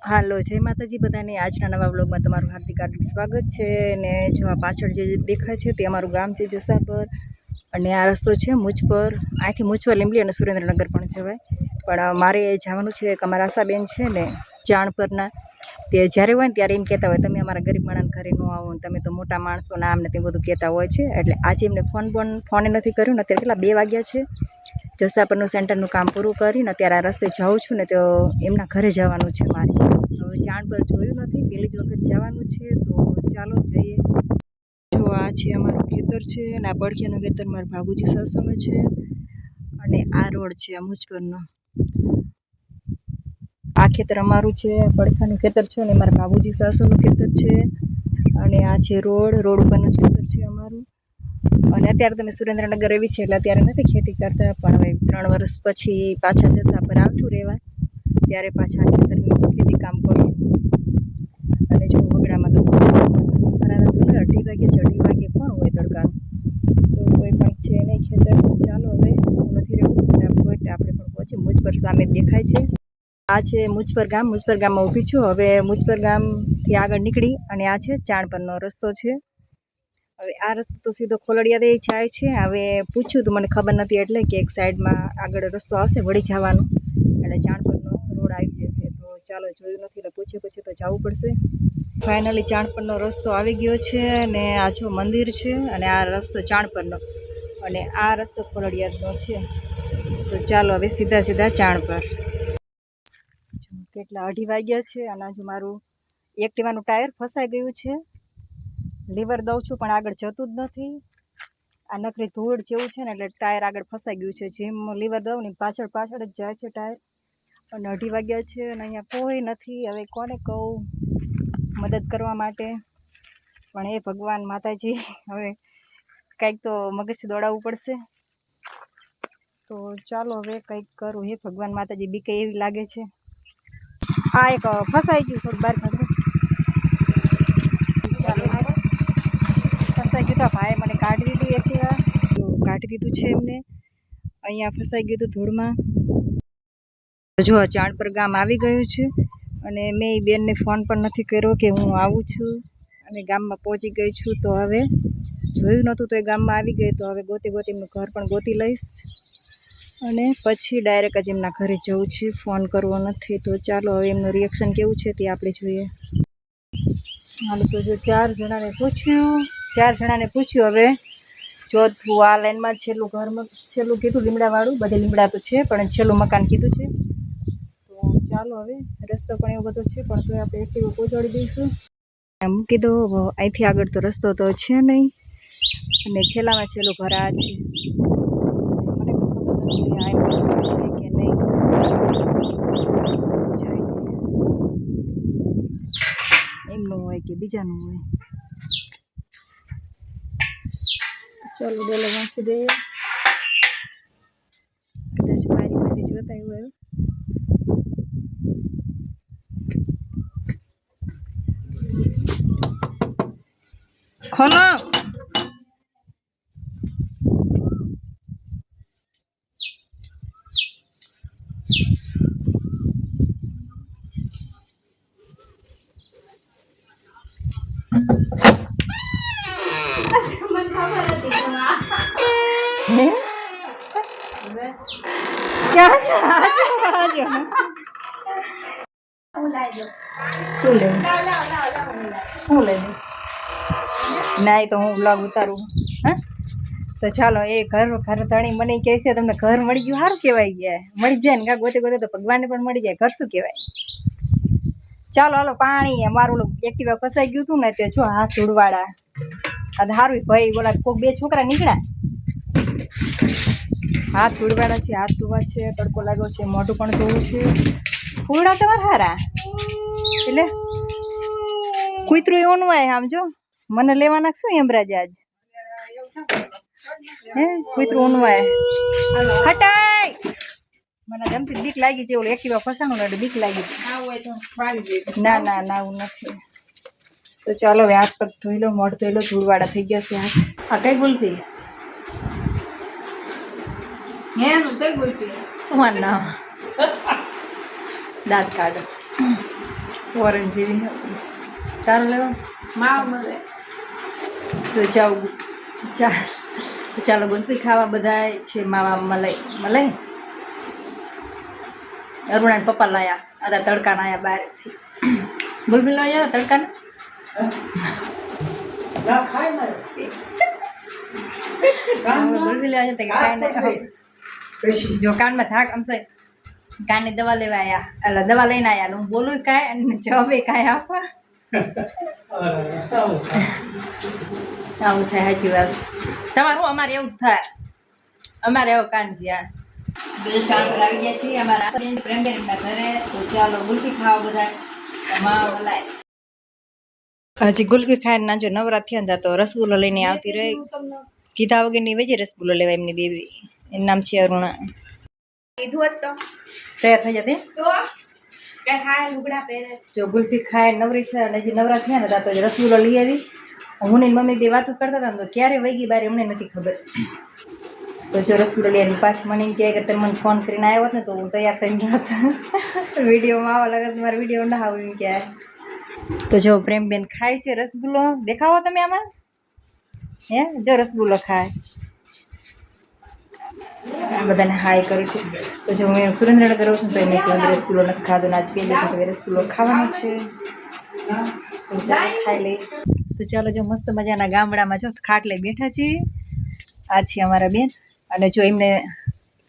હાલો જય માતાજી બધાને આજના નવા વ્લોગમાં તમારું હાર્દિક સ્વાગત છે। ને જો આ પાછળ જે દેખાય છે તે અમારું ગામ છે જસાપર, અને આ રસ્તો છે મુજપર। અહીંથી મુજપર લીંબલી અને સુરેન્દ્રનગર પણ જવાય, પણ મારે જવાનું છે એક અમારા આશાબેન છે ને જાણપરના, તે જ્યારે હોય ને ત્યારે એમ કહેતા હોય તમે અમારા ગરીબ માણસના ઘરે ન આવો ને તમે તો મોટા માણસો ના આમને તે બધું કહેતા હોય છે। એટલે આજે એમને ફોન નથી કર્યો ને, અત્યારે કેટલા 2 વાગ્યા છે। જસાપરનું સેન્ટરનું કામ પૂરું કરીને અત્યારે આ રસ્તે જાઉં છું ને, તો એમના ઘરે જવાનું છે મારે। હવે જાણપર જોયું નથી, પહેલી જ વખત જવાનું છે, તો ચાલો જઈએ। જો આ છે અમારું ખેતર છે, અને આ પડખિયાનું ખેતર મારા બાબુજી સાસુનું છે, અને આ રોડ છે આ મુજપરનો। આ ખેતર અમારું છે, પડખાનું ખેતર છે, અને મારા બાબુજી સાસુનું ખેતર છે, અને આ છે રોડ ઉપરનું જ ખેતર છે અમારું। અને અત્યારે તમે સુરેન્દ્રનગર એવી છે એટલે અત્યારે નથી ખેતી કરતા, પણ હવે 3 વર્ષ પછી પાછા જસાપર આવશું રહેવા, ત્યારે પાછા ખેતરની ખેતી કામ કરશું। અને જો વગડામાં તો ખરા 2:30 વાગે છે, 2:30 વાગે કોણ હોય તડકાનું, તો કોઈ પણ છે નહીં ખેતર। તો ચાલો હવે નથી રહેવું, ફટાફટ આપણે પણ પહોંચી મુજપર સામે દેખાય છે। આ છે મુજપર ગામમાં ઊભી છું। હવે મુજપર ગામથી આગળ નીકળી અને આ છે જાણપરનો રસ્તો છે। હવે આ રસ્તો તો સીધો ખોલડિયા દે જાય છે। હવે પૂછ્યું તો મને ખબર નથી, એટલે કે એક સાઈડમાં આગળ રસ્તો આવશે વળી જવાનું, એટલે જાણપરનો રોડ આવી જશે। તો ચાલો જોયું નથી એટલે પૂછી તો જવું પડશે। ફાઇનલી જાણપરનો રસ્તો આવી ગયો છે, અને આ જો મંદિર છે, અને આ રસ્તો જાણપરનો, અને આ રસ્તો ખોલડિયાનો છે। તો ચાલો હવે સીધા જાણપર। કેટલા 2:30 વાગ્યા છે, અને આજે મારું એક્ટિવાનું ટાયર ફસાઈ ગયું છે। લીવર દઉં છું પણ આગળ જતું જ નથી, આ નકરી ધૂળ જેવું છે ને એટલે ટાયર આગળ ફસાઈ ગયું છે। જેમ લીવર દઉં ને પાછળ જ જાય છે ટાયર, અને 2:30 વાગ્યા છે, અને અહીંયા કોઈ નથી। હવે કોને કહું મદદ કરવા માટે, પણ એ ભગવાન માતાજી, હવે કંઈક તો મગજથી દોડાવવું પડશે। તો ચાલો હવે કંઈક કરું, હે ભગવાન માતાજી, બીક એવી લાગે છે। આ એક ફસાઈ ગયું, થોડું બહાર કાઢો, ફસાઈ ગયું તો ભાઈ મને કાઢી દીધું એક્ટિવા, તો કાઢી દીધું છે એમને, અહીંયા ફસાઈ ગયું હતું ધૂળમાં। જો જાણપર ગામ આવી ગયું છે, અને મેં એ બેનને ફોન પણ નથી કર્યો કે હું આવું છું, અને ગામમાં પહોંચી ગઈ છું। તો હવે જોયું નહોતું તો એ ગામમાં આવી ગઈ, તો હવે ગોતી એમનું ઘર પણ ગોતી લઈશ, અને પછી ડાયરેક્ટ જ એમના ઘરે જવું છે, ફોન કરવો નથી। તો ચાલો હવે એમનું રિએક્શન કેવું છે તે આપણે જોઈએ। હાલ તો જો 4 જણાને પૂછ્યું, હવે ચોથું આ લાઈનમાં છેલ્લું કીધું લીમડાવાળું, બધે લીમડા તો છે પણ છેલ્લું મકાન કીધું છે। તો ચાલો હવે રસ્તો પણ એવો બધો છે, પણ તો આપણે એક્ટિવા પહોંચાડી દઈશું। મૂકી દો, અહીંથી આગળ તો રસ્તો તો છે નહીં, અને છેલ્લામાં છેલ્લું ઘર આ છે। મને ખબર નથી આ છે કે નહીં, એમનું હોય કે બીજાનું હોય। ચાલો ડેલો વાંચી દઈએ, કદાચ બારીમાંથી જોતા હોય। ખોલો, ક્યાં છો? શું લેવું? શું લેવું? ના એ તો હું વ્લોગ ઉતારું। હા તો ચાલો, એ ઘર ધણી મને કહે છે તમને ઘર મળી ગયું, સારું કહેવાય, ગયા મળી જાય ને, ગોતે તો ભગવાનને પણ મળી જાય, ઘર શું કહેવાય। ચાલો હાલો પાણી, મારું એક્ટિવા ફસાઈ ગયું હતું ને, તે જો હાથ ધૂળવાળા, આ સારું ભાઈ બોલા કોઈક 2 છોકરા નીકળ્યા, હાથ ધૂળવાળા છે, હાથ ધોવા છે, તડકો લાગ્યો છે, મોઢું પણ ધોવું છે। ફૂલડા તમારા હારા, એટલે કૂતરું એવું હોય, આમ જો મને લેવા નાખશું યમરાજ આજ, હે કૂતરું ઊનવાય, હટાય, મને જમતી બીક લાગી છે, ઓલું એક્ટિવા ફસાણું ને એટલે બીક લાગી છે। ના હું નથી। તો ચાલો હવે હાથ પગ ધોઈ લો, મોઢ ધોઈ લો, ધૂળવાળા થઈ ગયા છે હાથ। આ કઈ ગુલ્ફી શું નામ, દાંત કાઢો। ઓરેન્જ જેવી ચાલો લેવા માવ મળે તો જાઉં તો ચાલો ગુલ્ફી ખાવા બધા છે માવા મલાઈ અરુણા પપ્પા લાયા આદા તડકા ના આયા બહારથી ગુલ્ફી લાયા તડકા ગુલ્ફી લાયા ખાઈ ના જો કાનમાં થાક આમ થાય કાનની દવા લેવા આવ્યા એટલે દવા લઈને આવ્યા હું બોલું કાંઈ અને જવાબે કાંઈ આપવા આવું થાય સાચી વાત તમારું અમારે એવું જ થાય અમારે એવો કાન છે યાર બીજો ચાલ પર આવી ગયા છીએ અમારા પ્રેમબેનના ઘરે તો ચાલો ગુલ્ફી ખાવા બધા હજી ગુલ્ફી ખાઈને ના જો નવરા થયા હતા તો રસગુલ્લો લઈને આવતી રહી કીધા વગરની વેજે રસગુલ્લો લેવા એમની બેબી એનું નામ છે અરુણા કીધું જ તો તૈયાર થઈ જતી તો કે ખાય લુગડા પહેરે જો ગુલ્ફી ખાય નવરી થયા અને હજી નવરા થયા ને તો રસગુલ્લો લઈ આવી હું ને મમ્મી બે વાતો કરતા હતા તો ક્યારે વહી બારે અમને નથી ખબર તો જો રસગુલ્લો લઈ આવી પાછી મને એમ કહે કે તમે મને ફોન કરીને આવ્યો હોત ને તો હું તૈયાર થઈને ગયા હતા વિડીયોમાં આવવા લાગે મારો વિડીયો ના આવું એમ ક્યારે તો જો પ્રેમબેન ખાય છે રસગુલ્લો દેખાવો તમે આમાં હે જો રસગુલ્લો ખાય આ બધાને હાય કરું છું તો જો હું સુરેન્દ્રનગર રહું છું તો મેં કોઈ રસગુલ્લો નથી ખાધો ને આજ પહેલી રસગુલ્લો ખાવાનો છે તો ચાલો ખાઈ લઈ તો ચાલો જો મસ્ત મજાના ગામડામાં જો ખાટલે બેઠા છીએ આ છે અમારા બેન અને જો એમને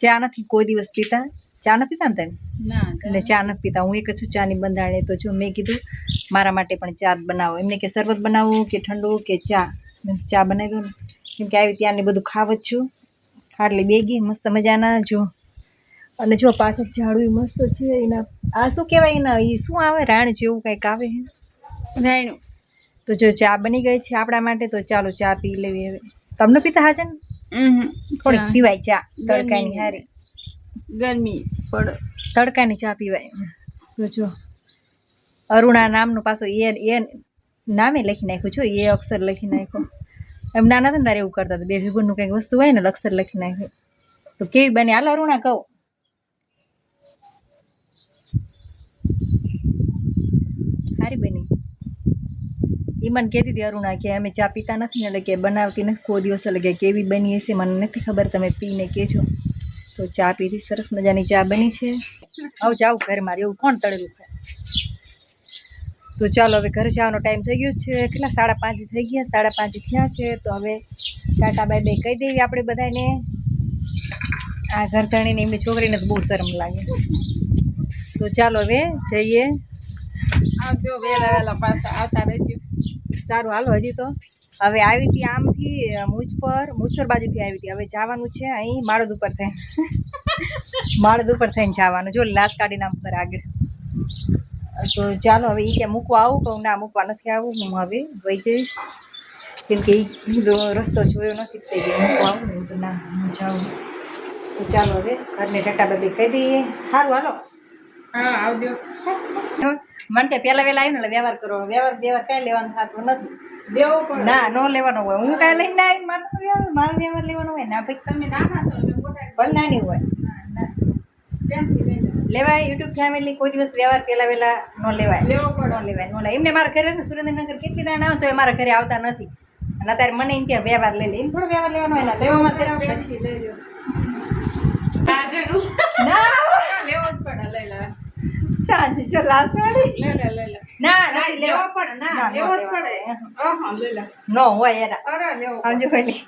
ચા નથી કોઈ દિવસ પીતા ચા નથી પીતા ને તમે ના એટલે ચા નથી પીતા હું એક જ છું ચાની બંધાણી તો જો મેં કીધું મારા માટે પણ ચા બનાવો એમને કે શરબત બનાવવું કે ઠંડુ કે ચા ચા બનાવી દઉં ને કેમ કે આવી ત્યાંની બધું ખાવ જ છું ખાટલી બેગી મસ્ત મજાના જો અને જો પાછળ ઝાડું મસ્ત છે એના આ શું કહેવાય એના એ શું આવે રાણ જેવું કંઈક આવે છે રાયણું તો જો ચા બની ગઈ છે આપણા માટે તો ચાલો ચા પી લેવી હવે તમને પીતા હા છે ને થોડીક પીવાય ચા તડકાની હારી ગરમી પડે તડકાની ચા પીવાય તો જો અરુણા નામનું પાછો એ નામે લખી નાખ્યું છો એ અક્ષર લખી નાખ્યો એમ નાના હતા ને તારે એવું કરતા હતા બે ભીગુનનું કંઈક વસ્તુ હોય ને અક્ષર લખી નાખ્યું તો કેવી બની હાલો અરુણા કહું સારી બની એ મને કહેતી હતી અરુણા કે અમે ચા પીતા નથી એટલે કે બનાવતી નથી કોઈ દિવસ એટલે કે કેવી બની હશે મને નથી ખબર તમે પીને કહેજો તો ચા પીધી સરસ મજાની ચા બની છે આવ જાવ ઘરે મારે એવું કોણ તળેલું ખાય તો ચાલો હવે ઘરે જવાનો ટાઈમ થઈ ગયો છે કેટલા 5:30 થઈ ગયા 5:30 થયા છે તો હવે ટાટા બાય બાય કહી દેવી આપણે બધાને આ ઘર ધણીને એમની છોકરીને તો બહુ શરમ લાગે તો ચાલો હવે જઈએ આવજો વેલા પાછા આવતા રહેજો સારું હાલો હજી તો હવે આવી હતી આમથી મુજપર બાજુથી આવી હતી હવે જવાનું છે અહીં માળદ ઉપર થઈને જવાનું જો લાશ કાઢીને આમ પર આગળ તો ચાલો હવે એ ક્યાં મૂકવા આવું કહું ના મૂકવા નથી આવું હું હવે વહી જઈશ કેમ કે એ રસ્તો જોયો નથી થઈ ગયો મૂકવા આવું ને તો ના હું જાઉં તો ચાલો હવે ઘરને ટાટા બાબી કહી દઈએ સારું હાલો હા આવજો મને કે પહેલા વહેલા આવ્યું ને વ્યવહાર કરો વ્યવહાર કાંઈ લેવાનું થતું નથી લેવો પડે ના નો લેવાનો હોય હું કાંઈ લઈને આવી મારો વ્યવહાર લેવાનો હોય ના ભાઈ તમે નાના છો અમે મોટા પણ નાની હોય પ્રેમથી લેજો લેવાય યુટ્યુબ ફેમિલી કોઈ દિવસ વ્યવહાર પહેલા વહેલા નો લેવાય લેવો પડે નો લેવાય નો લેવાય એમને મારા ઘરે ને સુરેન્દ્રનગર કેટલી દાણ આવે તો એ મારા ઘરે આવતા નથી અને અત્યારે મને એમ કે વ્યવહાર લઈ લે એમ થોડો વ્યવહાર લેવાનો હોય ને તો એમાં ઘરે પ્રેમથી લેજો આજનું ના લેવો જ પડે લઈ લે ચાંચી જો લાસ્ટ વાળી લે ના નથી લેવો લેવા પડે ના લેવો જ પડે હા લઈ લે નો હોય એરા અરે લેવો આવજો પેલી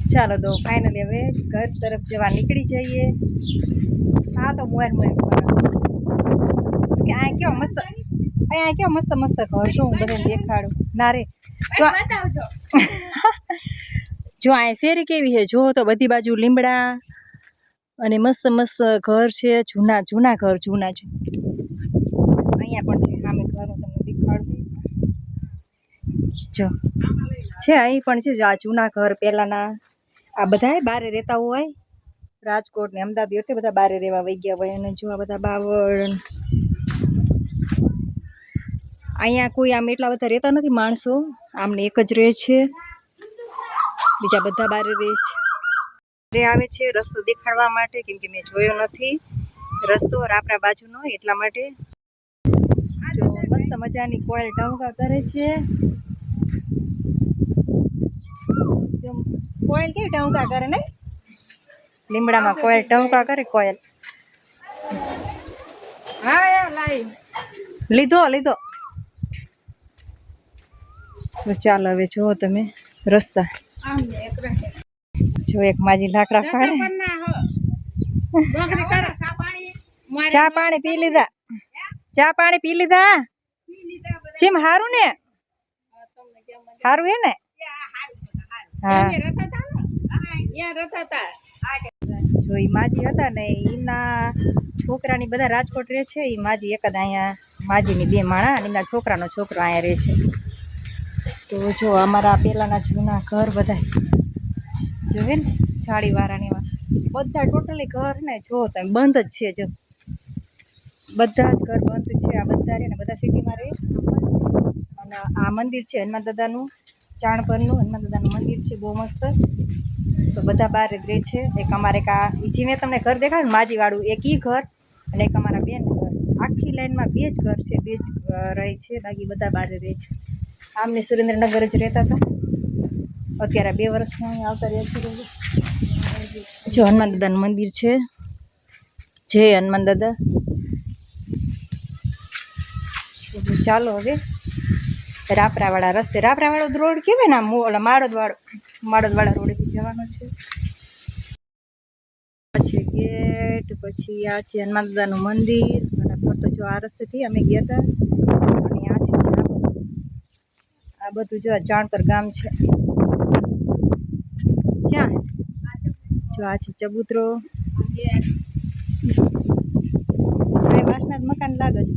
ચાલો તો ફાઇનલી હવે ઘર તરફ જવા નીકળી જઈએ હા તો મોર કે આ કેવો મસ્ત અહીંયા કેવો મસ્ત ઘર જો હું બધાને દેખાડું ના રે જો બતાવજો જો આ શેરી કેવી છે જો તો બધી બાજુ લીમડા અને મસ્ત ઘર છે જૂના ઘર અહીંયા પણ છે સામે ઘર હું તમને દેખાડું જો છે અહીં પણ છે આ જૂના ઘર પહેલાના આ બધા બારે રહેતા હોય રાજકોટ ને અમદાવાદ એટલે બધા બારે રહેવા વહી ગયા હોય અને જો આ બધા બાવળ અહીંયા કોઈ આમ એટલા બધા રહેતા નથી માણસો આમને એક જ રહે છે બીજા બધા બારે રહે છે આવે છે રસ્તો દેખાડવા માટે કેમ કે મેં જોયો નથી રસ્તો આપણા બાજુનો એટલા માટે જો મજાની કોયલ ટહુકા કરે છે. કોયલ કેવી ટહુકા કરે ને? લીમડામાં કોયલ ટહુકા કરે કોયલ. હા યાર લાઈ લીધો તો ચાલો હવે જુઓ તમે રસ્તા. આમ ને એક રહે જો એક માજી લાકડા ફાડે. ના હો નોકરી કરે ચા પાણી મારે ચા પાણી પી લીધા. ચીમ હારું ને? હારું હે ને? હા એમે રહેતા હતા ને અહીંયા રહેતા હતા જો ઈ માજી હતા ને એના છોકરાની બધા રાજકોટ રહે છે. ઈ માજી એક જ અહીંયા માજીની બે માણા અને એના છોકરાનો છોકરો અહીંયા રહે છે. તો જો અમારા પેલાના જૂના ઘર બધા જોવે ને જાળીવાળાને એવા બધા ટોટલી ઘર ને જો તમે બંધ જ છે. જો બધા જ ઘર બંધ છે. આ બધા રહે ને બધા સિટીમાં રહે. અને આ મંદિર છે હનુમાન દાદાનું, ચાણપરનું હનુમાન દાદાનું મંદિર છે બહુ મસ્ત. તો બધા બહાર જ રહે છે. એક અમારે જે મેં તમને ઘર દેખાડ્યું ને માજીવાળું એક ઈ ઘર અને એક અમારા બેન ઘર. આખી લાઈનમાં બે જ ઘર છે, બે જ રહે છે, બાકી બધા બહાર રહે છે. આમને સુરેન્દ્રનગર જ રહેતા હતા. અત્યારે 2 વર્ષમાં અહીં આવતા રહ્યા છે. જો હનુમાન દાદાનું મંદિર છે. જય હનુમાન દાદા. ચાલો હવે રાપરાવાળા રસ્તે, રાપરાવાળો રોડ કેવાય ને ઓલા માળદવાળા રોડેથી જવાનો છે. પછી ગેટ, પછી આ છે હનુમાન દાદાનું મંદિર. અને ફરતો જો આ રસ્તેથી અમે ગયા હતા. અને આ છે આ બધું જો ચાણપર ગામ છે. ક્યાં જો આ છે ચબૂતરો. વાસના મકાન લાગે છે.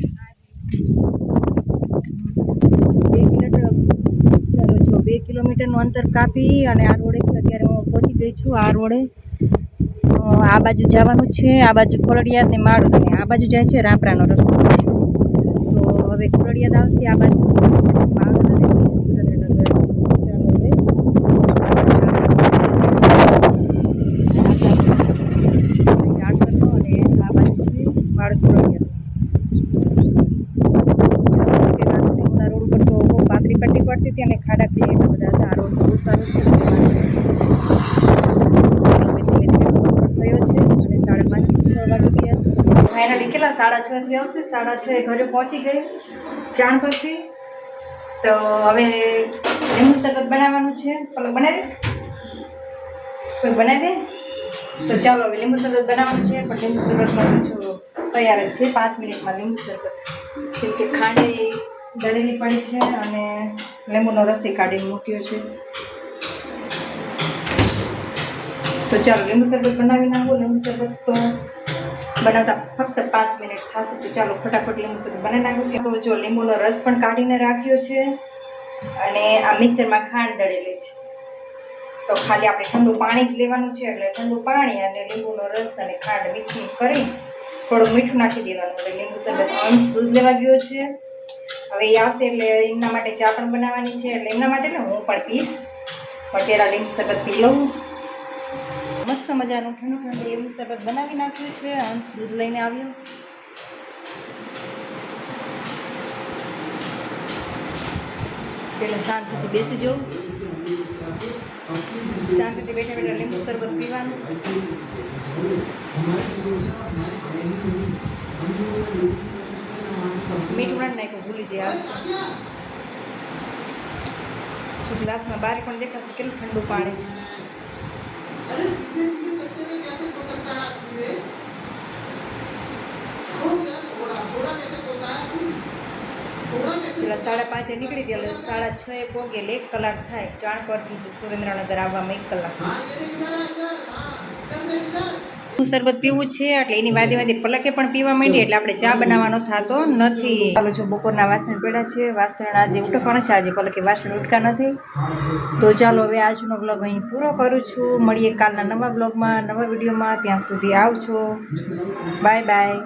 2 કિલોમીટરનું અંતર કાપી અને આ રોડે અત્યારે હું પહોંચી ગઈ છું. આ રોડે આ બાજુ જવાનું છે. આ બાજુ ખોલડિયાદ ને માળો અને આ બાજુ જાય છે રાપરાનો રસ્તો. તો હવે ખોલડિયાદ આવશે આ બાજુ, પછી માળો અને પછી સુરેન્દ્રનગર. ચાલો હવે ચાણપરનો અને આ બાજુ છે માળો ખોલડિયાદ. રોડ ઉપર તો બહુ પાતળી પટ્ટી પડતી હતી અને ખાડા પી એટલા બધા હતા. આ રોડ બહુ સારો છે. થયો છે અને 5:30 6 વાગી ગયા છે. ફાઇનલી કેટલા 6:30 થી આવશે. 6:30 ઘરે પહોંચી ગઈ ચાણપરથી. તો હવે લીંબુ શરબત બનાવવાનું છે. પલક બનાવીશ, કોઈ બનાવી દે. તો ચાલો હવે લીંબુ શરબત બનાવવાનું છે. પણ લીંબુ શરબતમાં જો તૈયાર જ છે 5 મિનિટમાં લીંબુ શરબત. કેમ કે ખાંડ દળેલી પડી છે અને લીંબુનો રસ કાઢીને મૂક્યો છે. તો ચાલો લીંબુ શરબત બનાવી નાખો. લીંબુ શરબત તો બનાવતા ફક્ત 5 મિનિટ થશે. તો ચાલો ફટાફટ લીંબુ શરબત બનાવી નાખો. તો જો લીંબુનો રસ પણ કાઢીને રાખ્યો છે અને આ મિક્સરમાં ખાંડ દળેલી છે. તો ખાલી આપણે ઠંડુ પાણી જ લેવાનું છે. એટલે ઠંડુ પાણી અને લીંબુનો રસ અને ખાંડ મિક્સિંગ કરી થોડું મીઠું નાખી દેવાનું. એટલે લીંબુ શરબત અંશ દૂધ લેવા ગયો છે. હવે એ આવશે એટલે એમના માટે ચા પણ બનાવવાની છે. એટલે એમના માટે ને હું પણ પીશ. પણ પહેલાં લીંબુ શરબત પી લઉં. મસ્ત મજાનું ઠંડુ લીંબુ શરબત બનાવી નાખ્યું છે. અંશ દૂધ લઈને આવ્યો. પહેલાં શાંતિથી બેસી જવું. શાંતિથી બેઠા બેઠા લીંબુ શરબત પીવાનું. મીઠું નાખી નાખ્યું, ભૂલી જાય આવશે. જો ગ્લાસમાં બારી પણ દેખાશે કેટલું ઠંડુ પાણી છે. પેલા 5:30 નીકળી ગયા એટલે 6:30 પોગે એટલે 1 કલાક થાય. ચાણપરથી સુરેન્દ્રનગર આવવામાં 1 કલાક. શરબત પીવું છે એટલે એની વાદે પલકે પણ પીવા માંડી. એટલે આપણે ચા બનાવવાનો થતો નથી. ચાલો જો બપોરના વાસણ પડ્યા છે. વાસણ આજે ઉટકવાના છે. આજે પલકે વાસણ ઉટકા નથી. તો ચાલો હવે આજનો બ્લોગ અહીં પૂરો કરું છું. મળીએ કાલના નવા બ્લોગમાં, નવા વિડીયોમાં. ત્યાં સુધી આવજો. Bye bye.